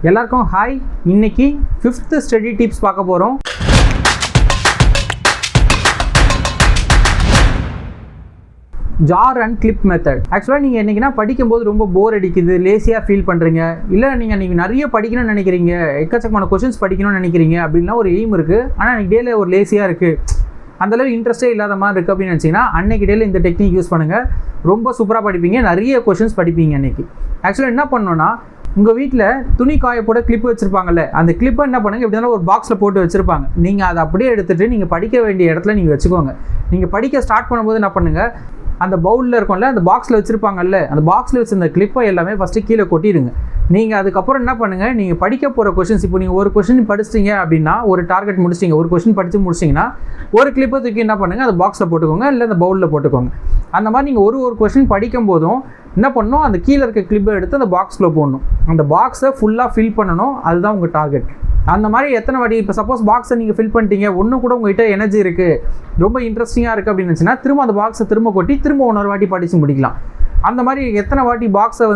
எல்லாருக்கும் ஹாய். இன்னைக்கு 5th study tips பார்க்க போகிறோம். Jar and clip method. ஆக்சுவலாக நீங்கள் என்றைக்குன்னா படிக்கும்போது ரொம்ப போர் அடிக்குது, லேசியாக ஃபீல் பண்ணுறீங்க, இல்லை நீங்கள் நிறைய படிக்கணும்னு நினைக்கிறீங்க, எக்கச்சக்கமான கொஷின்ஸ் படிக்கணும்னு நினைக்கிறீங்க அப்படின்னா ஒரு எய்ம் இருக்குது. ஆனால் அன்றைக்கி டேயில் ஒரு லேசியாக இருக்குது, அந்தளவு இன்ட்ரெஸ்ட்டே இல்லாத மாதிரி இருக்குது அப்படின்னு நினச்சிங்கன்னா அன்றைக்கி டேயில் இந்த டெக்னிக் யூஸ் பண்ணுங்கள். ரொம்ப சூப்பராக படிப்பீங்க, நிறைய கொஷின்ஸ் படிப்பீங்க அன்றைக்கி. ஆக்சுவலாக என்ன பண்ணணுன்னா, உங்கள் வீட்டில் துணி காய போட கிளிப்பு வச்சுருப்பாங்கல்ல, அந்த கிளிப்பை என்ன பண்ணுங்கள், எப்படி இருந்தாலும் ஒரு பாக்ஸில் போட்டு வச்சுருப்பாங்க. நீங்கள் அதை அப்படியே எடுத்துகிட்டு நீங்கள் படிக்க வேண்டிய இடத்துல நீங்கள் வச்சுக்கோங்க. நீங்கள் படிக்க ஸ்டார்ட் பண்ணும்போது என்ன பண்ணுங்கள், அந்த பவுலில் இருக்கும்ல, அந்த பாக்ஸில் வச்சுருப்பாங்கல்ல, அந்த பாக்ஸில் வச்சுருந்த கிளிப்பை எல்லாமே ஃபஸ்ட்டு கீழே கொட்டிடுங்க. நீங்கள் அதுக்கப்புறம் என்ன பண்ணுங்கள், நீங்கள் படிக்க போகிற கொஷின்ஸ், இப்போ நீங்கள் ஒரு கொஷின் படிச்சிட்டிங்க அப்படின்னா, ஒரு டார்கெட் முடிச்சிட்டிங்க, ஒரு கொஷின் படித்து முடிச்சிங்கன்னா ஒரு கிளிப்பை தூக்கி என்ன பண்ணுங்கள், அந்த பாக்ஸில் போட்டுக்கோங்க, இல்லை அந்த பவுலில் போட்டுக்கோங்க. அந்த மாதிரி நீங்கள் ஒரு கொஷின் படிக்கும் போதும் என்ன பண்ணணும், அந்த கீழே இருக்க கிளிப்பை எடுத்து அந்த பாக்ஸில் போடணும். அந்த பாக்ஸை ஃபுல்லாக ஃபில் பண்ணணும், அதுதான் உங்கள் டார்கெட். அந்த மாதிரி எத்தனை வாட்டி, இப்போ சப்போஸ் பாக்ஸை நீங்கள் ஃபில் பண்ணிட்டீங்க, ஒன்று கூட உங்கள்கிட்ட எனர்ஜி இருக்குது, ரொம்ப இன்ட்ரெஸ்டிங்காக இருக்குது அப்படின்னு நினச்சின்னா திரும்ப அந்த பாக்ஸை திரும்ப கொட்டி திரும்ப இன்னொரு வாட்டி படித்து முடிக்கலாம். அந்த மாதிரி எத்தனை வாட்டி பாக்ஸை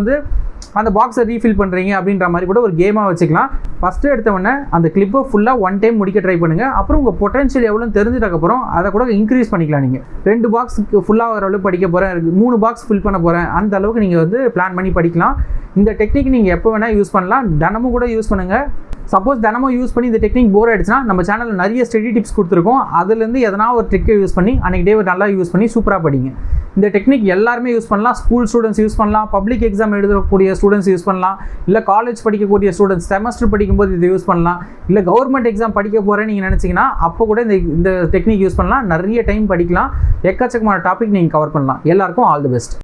அந்த பாக்ஸை ரீஃபில் பண்ணுறீங்க அப்படின்ற மாதிரி கூட ஒரு கேமாக வச்சுக்கலாம். ஃபஸ்ட்டு எடுத்தவொடனே அந்த கிளிப்பை ஃபுல்லாக ஒன் டைம் முடிக்க ட்ரை பண்ணுங்கள். அப்புறம் உங்கள் பொட்டன்ஷியல் எவ்வளோன்னு தெரிஞ்சதுக்கப்புறம் அதை கூட இன்க்ரீஸ் பண்ணிக்கலாம். நீங்கள் 2 பாக்ஸுக்கு ஃபுல்லாக வர அளவுக்கு படிக்க போகிறேன், 3 பாக்ஸ் ஃபில் பண்ண போகிறேன், அந்த அளவுக்கு நீங்கள் பிளான் பண்ணி படிக்கலாம். இந்த டெக்னிக் நீங்கள் எப்போ வேணால் யூஸ் பண்ணலாம், தினமும் கூட யூஸ் பண்ணுங்கள். சப்போஸ் தினமும் யூஸ் பண்ணி இந்த டெக்னிக் போர் ஆகிடுச்சுன்னா நம்ம சேனலில் நிறைய ஸ்டடி டிப்ஸ் கொடுத்துருக்கோம், அதுலேருந்து எதனா ஒரு ட்ரிக்கை யூஸ் பண்ணி அன்றைக்கி டே நல்லா யூஸ் பண்ணி சூப்பராக படிங்க. இந்த டெக்னிக் எல்லாருமே யூஸ் பண்ணலாம். ஸ்கூல் ஸ்டூடெண்ட்ஸ் யூஸ் பண்ணலாம், பப்ளிக் எக்ஸாம் எழுதக்கூடிய ஸ்டூடெண்ட்ஸ் யூஸ் பண்ணலாம், இல்லை காலேஜ் படிக்கக்கூடிய ஸ்டூடெண்ட்ஸ் செமஸ்டர் படிக்கும்போது இதை யூஸ் பண்ணலாம், இல்லை கவர்மெண்ட் எக்ஸாம் படிக்க போகிறேன்னு நீங்கள் நினச்சிங்கன்னா அப்போ கூட இந்த டெக்னிக் யூஸ் பண்ணலாம். நிறைய டைம் படிக்கலாம், எக்கச்சக்கமான டாபிக் நீங்கள் கவர் பண்ணலாம். எல்லாருக்கும் ஆல் தி பெஸ்ட்.